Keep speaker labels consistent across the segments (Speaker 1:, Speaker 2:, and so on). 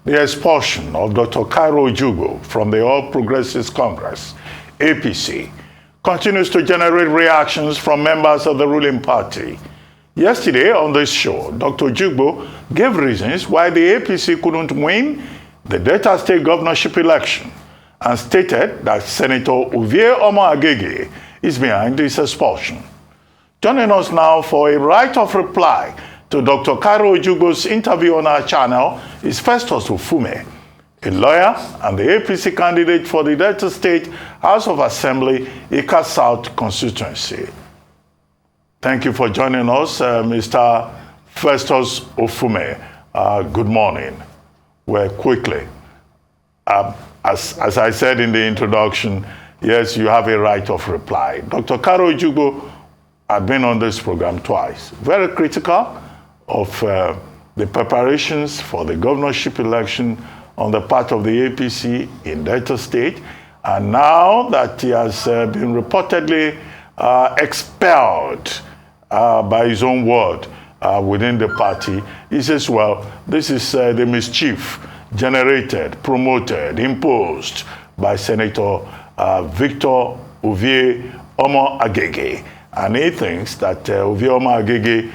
Speaker 1: The expulsion of Dr. Ojougboh from the All Progressives Congress, APC, continues to generate reactions from members of the ruling party. Yesterday on this show, Dr. Ojougboh gave reasons why the APC couldn't win the Delta State governorship election and stated that Senator Omo-Agege is behind this expulsion. Joining us now for a right of reply to Dr. Ojougboh's interview on our channel is Ofume, a lawyer and the APC candidate for the Delta State House of Assembly, Ika South constituency. Thank you for joining us, Mr. Ofume. Good morning. Well, quickly, as I said in the introduction, yes, you have a right of reply. Dr. Ojougboh had been on this program twice, very critical of the preparations for the governorship election on the part of the APC in Delta State. And now that he has been reportedly expelled by his own word within the party, he says, well, this is the mischief generated, promoted, imposed by Senator Victor Omo-Agege. And he thinks that Omo-Agege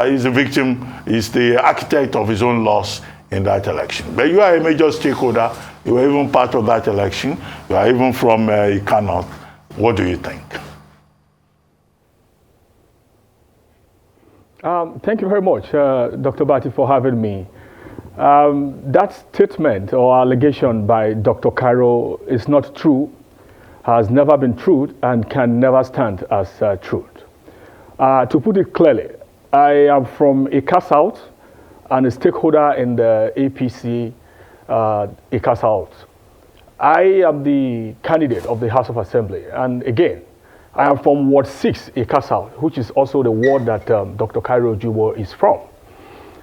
Speaker 1: is the victim, is the architect of his own loss in that election. But you are a major stakeholder. You were even part of that election. You are even from Ika North. What do you think?
Speaker 2: Thank you very much, Dr. Bati, for having me. That statement or allegation by Dr. Cairo is not true, has never been true, and can never stand as truth. To put it clearly, I am from Ika South and a stakeholder in the APC Ika South. I am the candidate of the House of Assembly, and again, I am from Ward 6 Ika South, which is also the ward that Dr. Ojougboh is from.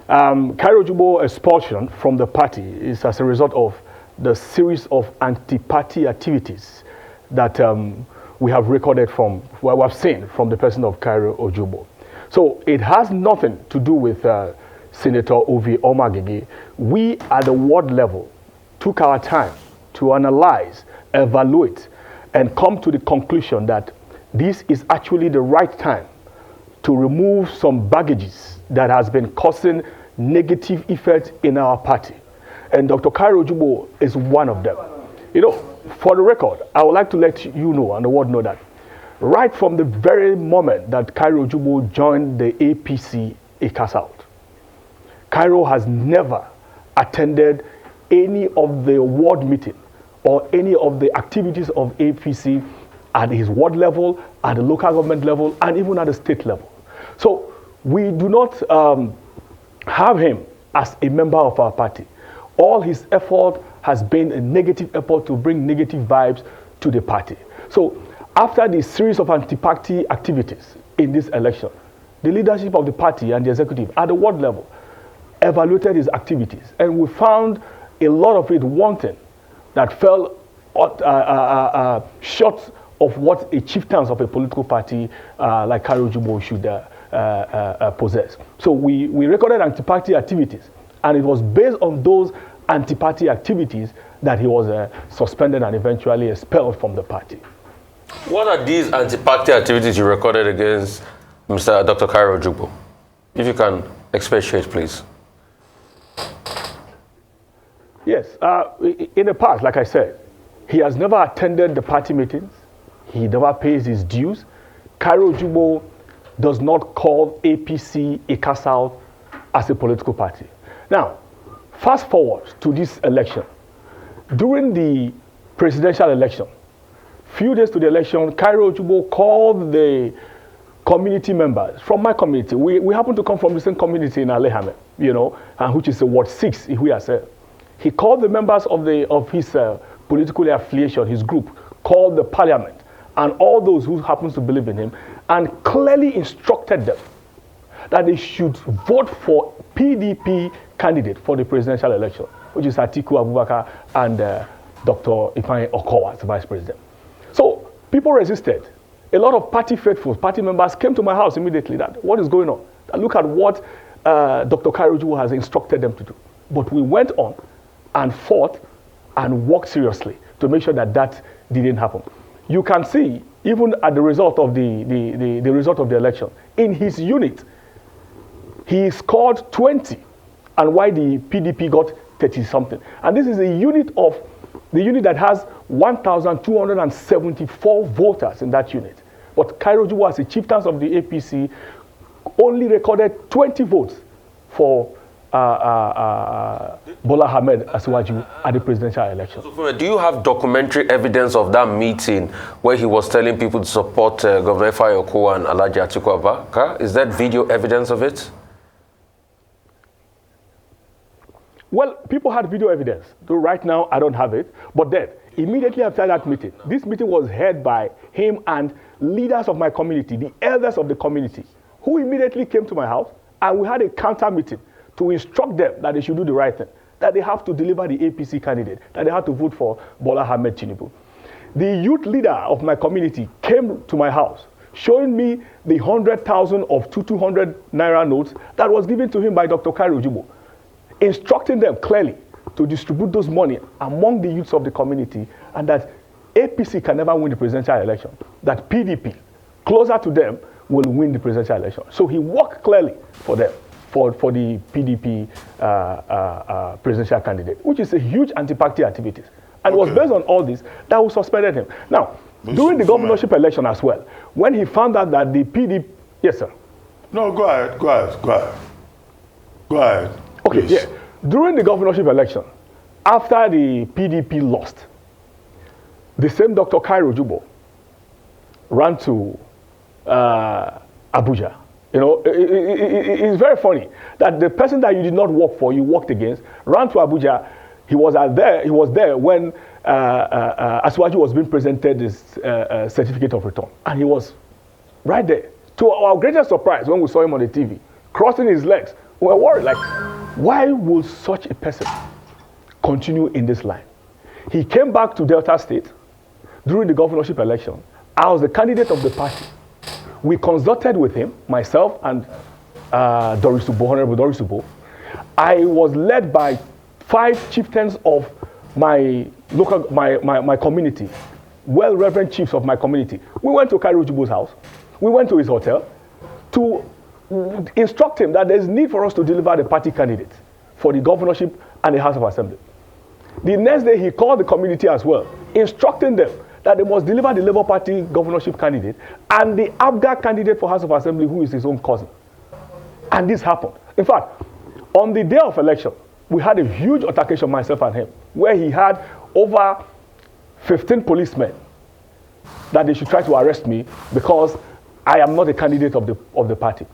Speaker 2: Ojougboh expulsion from the party is as a result of the series of anti-party activities that we have recorded from, well, we have seen from the person of Ojougboh. So it has nothing to do with Senator Omo-Agege. We at the ward level took our time to analyze, evaluate, and come to the conclusion that this is actually the right time to remove some baggages that has been causing negative effects in our party. And Dr. Ojougboh is one of them. You know, for the record, I would like to let you know and the world know that right from the very moment that Ojougboh joined the APC Ika South, Cairo has never attended any of the ward meeting or any of the activities of APC at his ward level, at the local government level, and even at the state level. So we do not have him as a member of our party. All his effort has been a negative effort to bring negative vibes to the party. So after the series of anti-party activities in this election, the leadership of the party and the executive at the ward level evaluated his activities, and we found a lot of it wanting that fell short of what a chieftain of a political party like Ojougboh should possess. So we recorded anti-party activities, and it was based on those anti-party activities that he was suspended and eventually expelled from the party.
Speaker 3: What are these anti-party activities you recorded against Mr. Dr. Ojougboh? If you can expatiate, please.
Speaker 2: Yes, in the past, like I said, he has never attended the party meetings. He never pays his dues. Ojougboh does not call APC Ika South as a political party. Now, fast forward to this election. During the presidential election, few days to the election, Ojougboh called the community members from my community. We happen to come from the same community in Alehame, you know, which is Ward 6, Ihuyase. He called the members of his political affiliation, his group, called the parliament, and all those who happens to believe in him, and clearly instructed them that they should vote for PDP candidate for the presidential election, which is Atiku Abubakar and Dr. Ifeanyi Okowa as the vice president. So people resisted. A lot of party faithfuls, party members came to my house immediately that, what is going on? And look at what Dr. Ojougboh has instructed them to do. But we went on and fought and worked seriously to make sure that that didn't happen. You can see, even at the result of the result of the election, in his unit, he scored 20, and why the PDP got 30 something. And this is a unit that has 1,274 voters in that unit. But Cairo Ojougboh, as a chieftain of the APC, only recorded 20 votes for Bola Ahmed Asiwaju at the presidential election.
Speaker 3: So, do you have documentary evidence of that meeting where he was telling people to support Governor Fayoko and Alhaji Atiku Abubakar? Is that video evidence of it?
Speaker 2: Well, people had video evidence. So right now, I don't have it. But then, immediately after that meeting, this meeting was held by him and leaders of my community, the elders of the community, who immediately came to my house, and we had a counter meeting to instruct them that they should do the right thing, that they have to deliver the APC candidate, that they have to vote for Bola Ahmed Tinubu. The youth leader of my community came to my house, showing me the 100,000 of 200 naira notes that was given to him by Dr. Cairo Ojougboh, instructing them clearly to distribute those money among the youths of the community, and that APC can never win the presidential election, that PDP, closer to them, will win the presidential election. So he worked clearly for them, for the PDP presidential candidate, which is a huge anti-party activities. And it was based on all this that we suspended him. Now, during the governorship election as well, when he found out that the PDP... Yes, sir.
Speaker 1: No, go ahead.
Speaker 2: Okay,
Speaker 1: please.
Speaker 2: yeah. During the governorship election, after the PDP lost, the same Dr. Cairo Ojougboh ran to Abuja. You know, it's very funny that the person that you did not work for, you worked against, ran to Abuja. He was there when Asiwaju was being presented his certificate of return, and he was right there. To our greatest surprise, when we saw him on the TV, crossing his legs, we were worried, like, why will such a person continue in this line? He came back to Delta State during the governorship election. I was the candidate of the party. We consulted with him, myself and Honorable Doris Ubo. I was led by 5 chieftains of my community, well-reverend chiefs of my community. We went to Cairo Ojougboh's house. We went to his hotel to instruct him that there's need for us to deliver the party candidates for the governorship and the House of Assembly. The next day, he called the community as well, instructing them that they must deliver the Labour Party governorship candidate and the ABGA candidate for House of Assembly, who is his own cousin. And this happened. In fact, on the day of election, we had a huge altercation, myself and him, where he had over 15 policemen that they should try to arrest me because I am not a candidate of the party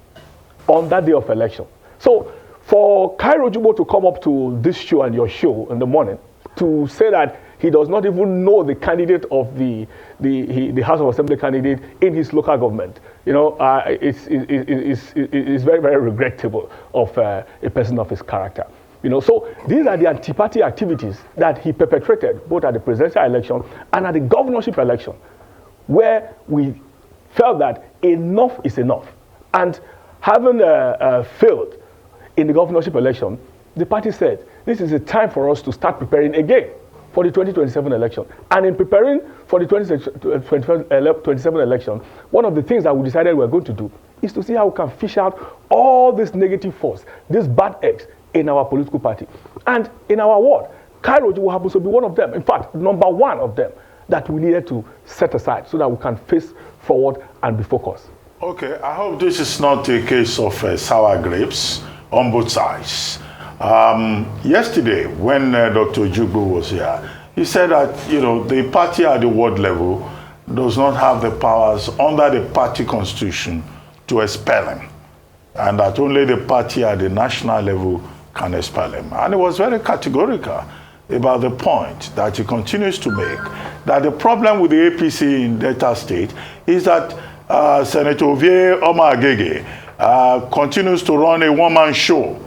Speaker 2: on that day of election. So for Cairo Ojougboh to come up to this show and your show in the morning to say that he does not even know the candidate of the House of Assembly candidate in his local government, you know, it's very, very regrettable of a person of his character. You know, so these are the anti-party activities that he perpetrated both at the presidential election and at the governorship election, where we felt that enough is enough. And having failed in the governorship election, the party said, this is a time for us to start preparing again for the 2027 election. And in preparing for the 2027 election, one of the things that we decided we were going to do is to see how we can fish out all this negative force, these bad eggs in our political party. And in our ward, Cairo Ojougboh happens to be one of them. In fact, number one of them that we needed to set aside so that we can face forward and be focused.
Speaker 1: Okay, I hope this is not a case of sour grapes on both sides. Yesterday, when Dr. Ojougboh was here, he said that, you know, the party at the ward level does not have the powers under the party constitution to expel him, and that only the party at the national level can expel him. And he was very categorical about the point that he continues to make, that the problem with the APC in Delta State is that Senator Omo-Agege continues to run a one-man show,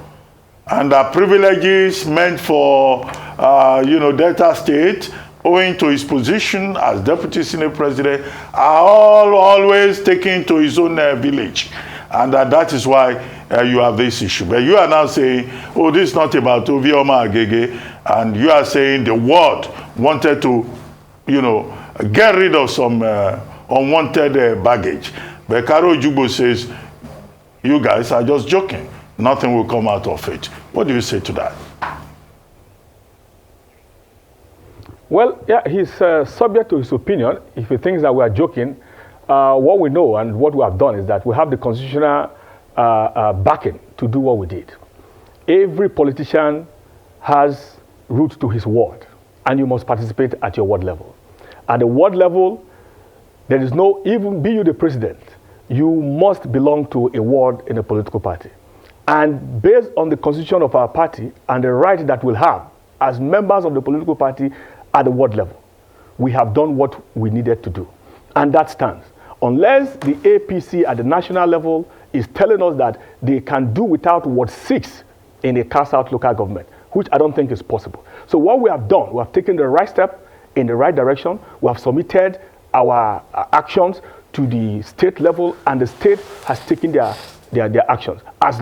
Speaker 1: and the privileges meant for Delta State, owing to his position as Deputy Senate President, are always taken to his own village. And that is why you have this issue. But you are now saying, oh, this is not about Omo-Agege, And you are saying the world wanted to, get rid of some unwanted baggage. But Cairo Ojougboh says, you guys are just joking. Nothing will come out of it. What do you say to that?
Speaker 2: Well, yeah, he's subject to his opinion. If he thinks that we are joking, what we know and what we have done is that we have the constitutional backing to do what we did. Every politician has root to his ward, and you must participate at your ward level. At the ward level, there is no, even be you the president, you must belong to a ward in a political party. And based on the constitution of our party and the right that we'll have as members of the political party at the ward level, we have done what we needed to do. And that stands. Unless the APC at the national level is telling us that they can do without Ward 6 in a cast-out local government, which I don't think is possible. So what we have done, we have taken the right step in the right direction. We have submitted our actions to the state level, and the state has taken their actions. As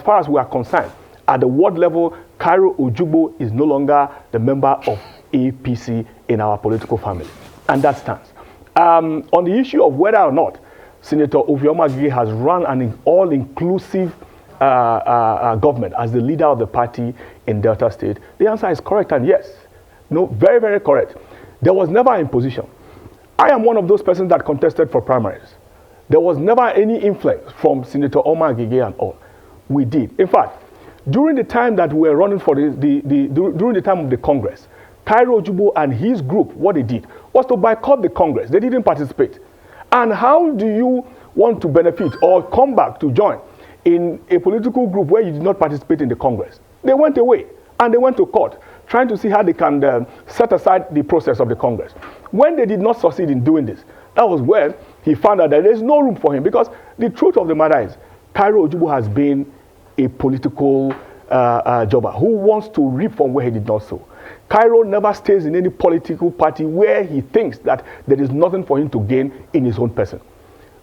Speaker 2: far as we are concerned, at the ward level, Cairo Ojougboh is no longer the member of APC in our political family, and that stands. On the issue of whether or not Senator Omoagege has run an all-inclusive government as the leader of the party in Delta State, the answer is correct and yes. No, very, very correct. There was never imposition. I am one of those persons that contested for primaries. There was never any influence from Senator Omo-Agege and all. We did. In fact, during the time that we were running for during the time of the Congress, Cairo Ojougboh and his group, what they did was to boycott the Congress. They didn't participate. And how do you want to benefit or come back to join in a political group where you did not participate in the Congress? They went away and they went to court, trying to see how they can set aside the process of the Congress. When they did not succeed in doing this, that was when he found out that there is no room for him, because the truth of the matter is, Cairo Ojougboh has been a political jobber who wants to reap from where he did not sow. Cairo never stays in any political party where he thinks that there is nothing for him to gain in his own person.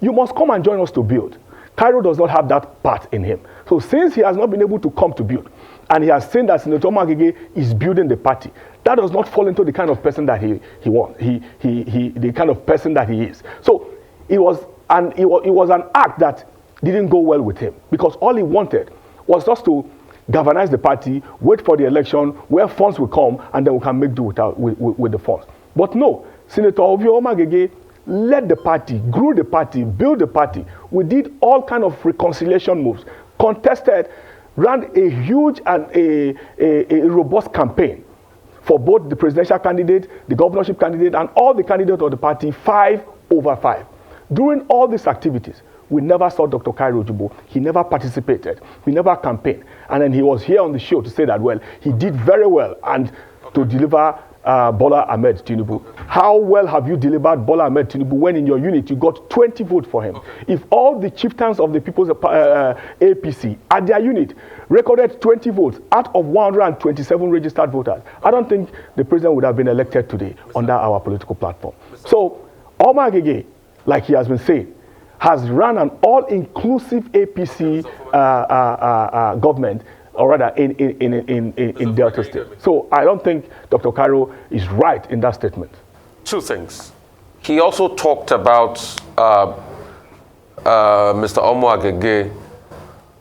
Speaker 2: You must come and join us to build. Cairo does not have that part in him. So since he has not been able to come to build, and he has seen that Senator Omo-Agege is building the party, that does not fall into the kind of person that he wants, the kind of person that he is. So it was an act that didn't go well with him, because all he wanted was just to galvanize the party, wait for the election where funds will come, and then we can make do with the funds. But no, Senator Omo-Agege led the party, grew the party, built the party. We did all kind of reconciliation moves, contested, ran a huge and a robust campaign for both the presidential candidate, the governorship candidate, and all the candidates of the party, 5 over 5. During all these activities, we never saw Dr. Cairo Ojougboh. He never participated. He never campaigned. And then he was here on the show to say that, well, he did very well and to deliver Bola Ahmed Tinubu. How well have you delivered Bola Ahmed Tinubu when in your unit you got 20 votes for him? If all the chieftains of the People's APC at their unit recorded 20 votes out of 127 registered voters, I don't think the president would have been elected today under our political platform. So Omo-Agege, like he has been saying, has run an all-inclusive APC government, or rather in Delta State. So I don't think Dr. Cairo is right in that statement.
Speaker 3: Two things. He also talked about Mr. Omo-Agege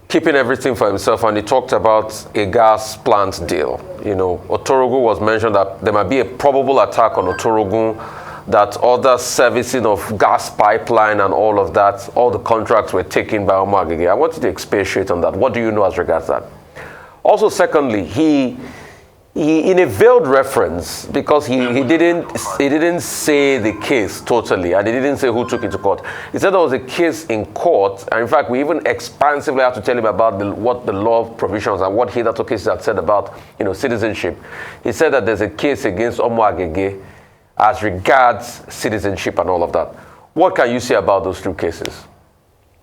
Speaker 3: keeping everything for himself, and he talked about a gas plant deal. You know, Otorogun was mentioned that there might be a probable attack on Otorogun, that other servicing of gas pipeline and all of that, all the contracts were taken by Omo-Agege. I want you to expatiate on that. What do you know as regards that? Also, secondly, he in a veiled reference, because he didn't say the case totally, and he didn't say who took it to court. He said there was a case in court, and in fact, we even expansively had to tell him about what the law provisions and what hitherto cases had said about, citizenship. He said that there's a case against Omo-Agege as regards citizenship and all of that. What can you say about those two cases?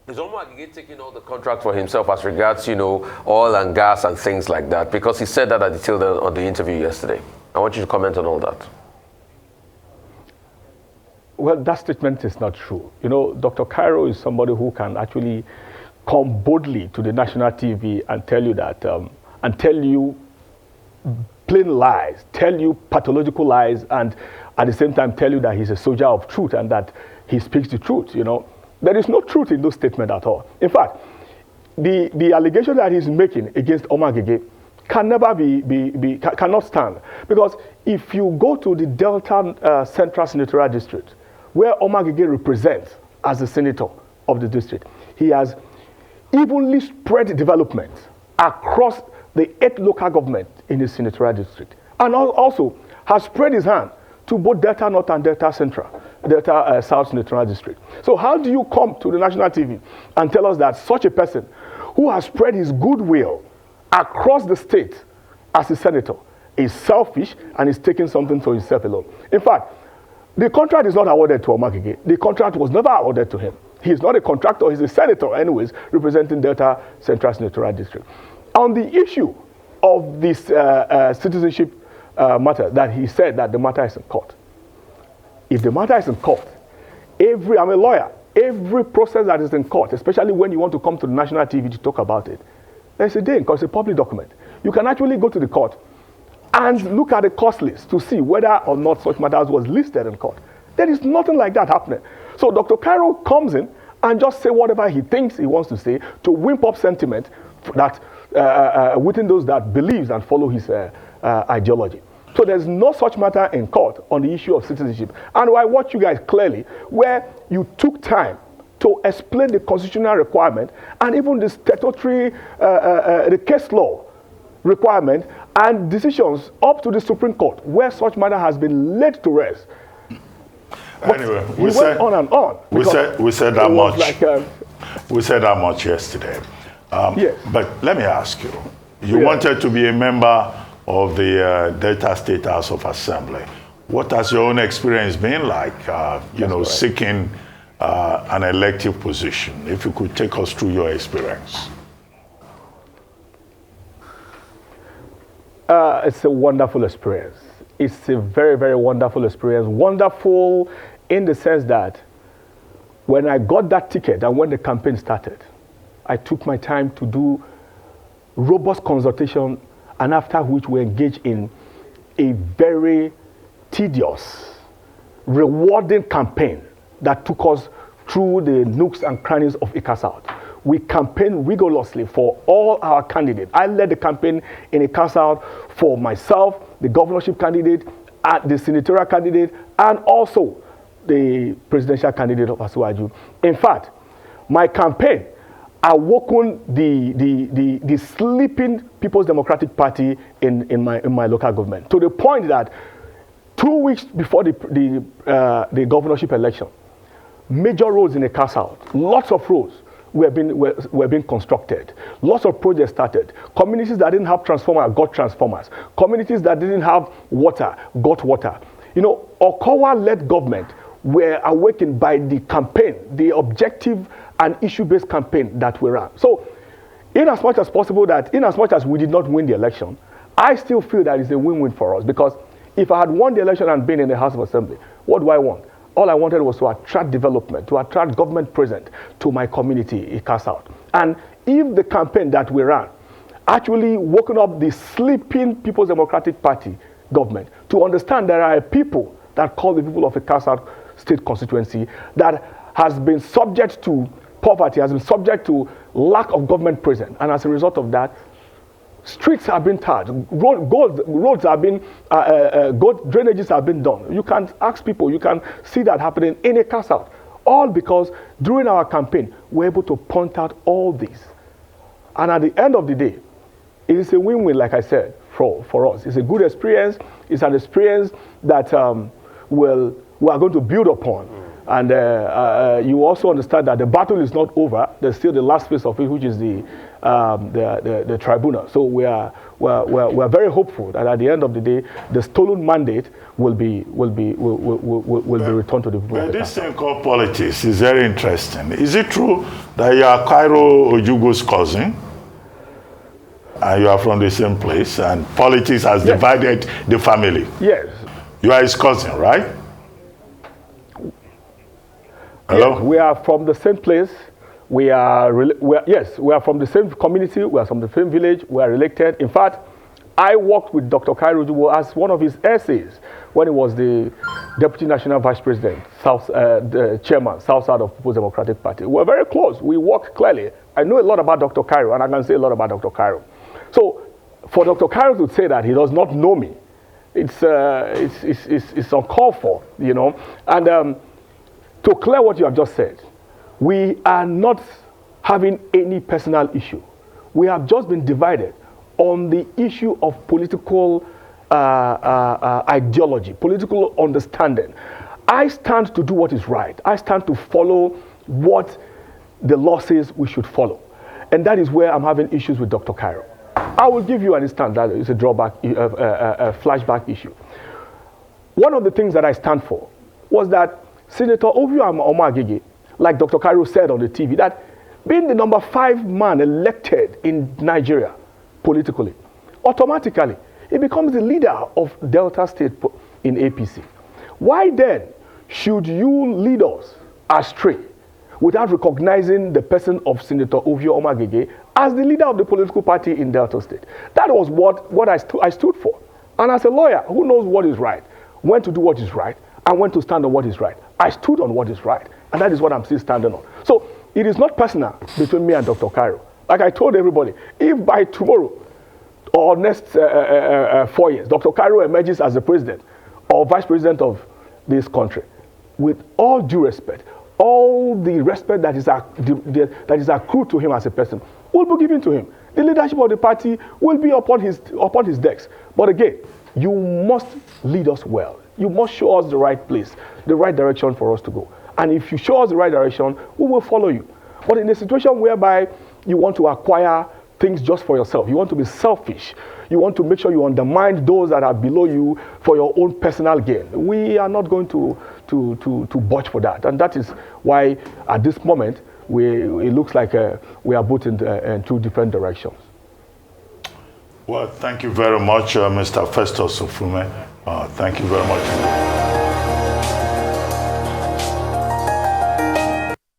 Speaker 3: Is Omo-Agege taking all the contracts for himself as regards, oil and gas and things like that? Because he said that at the tail on the interview yesterday. I want you to comment on all that.
Speaker 2: Well, that statement is not true. Dr. Cairo is somebody who can actually come boldly to the national TV and tell you that, and tell you plain lies, tell you pathological lies, and at the same time tell you that he's a soldier of truth and that he speaks the truth, you know. There is no truth in those statements at all. In fact, the allegation that he's making against Omo-Agege can never cannot stand. Because if you go to the Delta Central Senatorial District, where Omo-Agege represents as the senator of the district, he has evenly spread development across the 8 local governments in the senatorial district, and also has spread his hand to both Delta North and Delta Central, Delta South Senatorial District. So how do you come to the national TV and tell us that such a person who has spread his goodwill across the state as a senator is selfish and is taking something for himself alone? In fact, the contract is not awarded to Omo-Agege. The contract was never awarded to him. He's not a contractor, he's a senator anyways, representing Delta Central Senatorial District. On the issue of this citizenship matter, that he said that the matter is in court. If the matter is in court, I'm a lawyer, every process that is in court, especially when you want to come to the national TV to talk about it, there's a day because it's a public document. You can actually go to the court and look at the cost list to see whether or not such matters was listed in court. There is nothing like that happening. So Dr. Cairo comes in and just say whatever he thinks he wants to say to wimp up sentiment that within those that believes and follow his ideology. So there's no such matter in court on the issue of citizenship. And I watch you guys clearly where you took time to explain the constitutional requirement and even the statutory, the case law requirement and decisions up to the Supreme Court where such matter has been laid to rest. But
Speaker 1: anyway,
Speaker 2: we went on and on.
Speaker 1: We said that much.
Speaker 2: Like,
Speaker 1: we said that much yesterday.
Speaker 2: Yes.
Speaker 1: But let me ask you. You wanted to be a member of the Delta State House of Assembly. What has your own experience been like, seeking an elective position? If you could take us through your experience.
Speaker 2: It's a wonderful experience. It's a very, very wonderful experience. Wonderful in the sense that when I got that ticket and when the campaign started, I took my time to do robust consultation, and after which we engaged in a very tedious, rewarding campaign that took us through the nooks and crannies of Ika South. We campaigned rigorously for all our candidates. I led the campaign in Ika South for myself, the governorship candidate, the senatorial candidate, and also the presidential candidate of Asuwaju. In fact, my campaign awoken the sleeping People's Democratic Party in my local government, to the point that 2 weeks before the governorship election, major roads in Ika South, lots of roads were being constructed. Lots of projects started. Communities that didn't have transformers got transformers. Communities that didn't have water got water. You know, Okowa-led government were awakened by the campaign, the objective and issue-based campaign that we ran. So, in as much as possible that, in as much as we did not win the election, I still feel that it's a win-win for us, because if I had won the election and been in the House of Assembly, what do I want? All I wanted was to attract development, to attract government presence to my community, Ika South. And if the campaign that we ran actually woken up the sleeping People's Democratic Party government to understand there are people that call the people of Ika South state constituency that has been subject to poverty, has been subject to lack of government presence. And as a result of that, streets have been tarred, roads have been, drainages have been done. You can ask people, you can see that happening in Ika South. All because during our campaign, we're able to point out all these. And at the end of the day, it is a win-win, like I said, for us. It's a good experience. It's an experience that we are going to build upon. And you also understand that the battle is not over. There's still the last phase of it, which is the tribunal. So we are very hopeful that at the end of the day, the stolen mandate will be returned to the people.
Speaker 1: But this thing called politics is very interesting. Is it true that you are Cairo Ojougboh's cousin, and you are from the same place, and politics has divided the family?
Speaker 2: Yes.
Speaker 1: You are his cousin, right? Hello?
Speaker 2: Yes, we are from the same place. We are from the same community. We are from the same village. We are related. In fact, I worked with Dr. Cairo Ojougboh as one of his essays when he was the Deputy National Vice President, the Chairman, South Side of People's Democratic Party. We're very close. We work clearly. I know a lot about Dr. Cairo, and I can say a lot about Dr. Cairo. So for Dr. Cairo to say that he does not know me, it's uncalled for, you know. And to clear what you have just said, we are not having any personal issue. We have just been divided on the issue of political ideology, political understanding. I stand to do what is right. I stand to follow what the law says we should follow. And that is where I'm having issues with Dr. Cairo. I will give you an instance that is a drawback, a flashback issue. One of the things that I stand for was that Senator Omo-Agege, like Dr. Cairo said on the TV, that being the number 5 man elected in Nigeria politically, automatically, he becomes the leader of Delta State in APC. Why then should you lead us astray without recognizing the person of Senator Omo-Agege as the leader of the political party in Delta State? That was what I stood for. And as a lawyer who knows what is right, when to do what is right, and when to stand on what is right, I stood on what is right. And that is what I'm still standing on. So it is not personal between me and Dr. Cairo. Like I told everybody, if by tomorrow or next 4 years, Dr. Cairo emerges as the president or vice president of this country, with all due respect, all the respect that is accrued to him as a person will be given to him. The leadership of the party will be upon his decks. But again, you must lead us well. You must show us the right place, the right direction for us to go. And if you show us the right direction, we will follow you. But in a situation whereby you want to acquire things just for yourself, you want to be selfish, you want to make sure you undermine those that are below you for your own personal gain, we are not going to budge for that. And that is why at this moment, it looks like we are both in two different directions.
Speaker 1: Well, thank you very much, Mr. Festus Ofume. Thank you very much.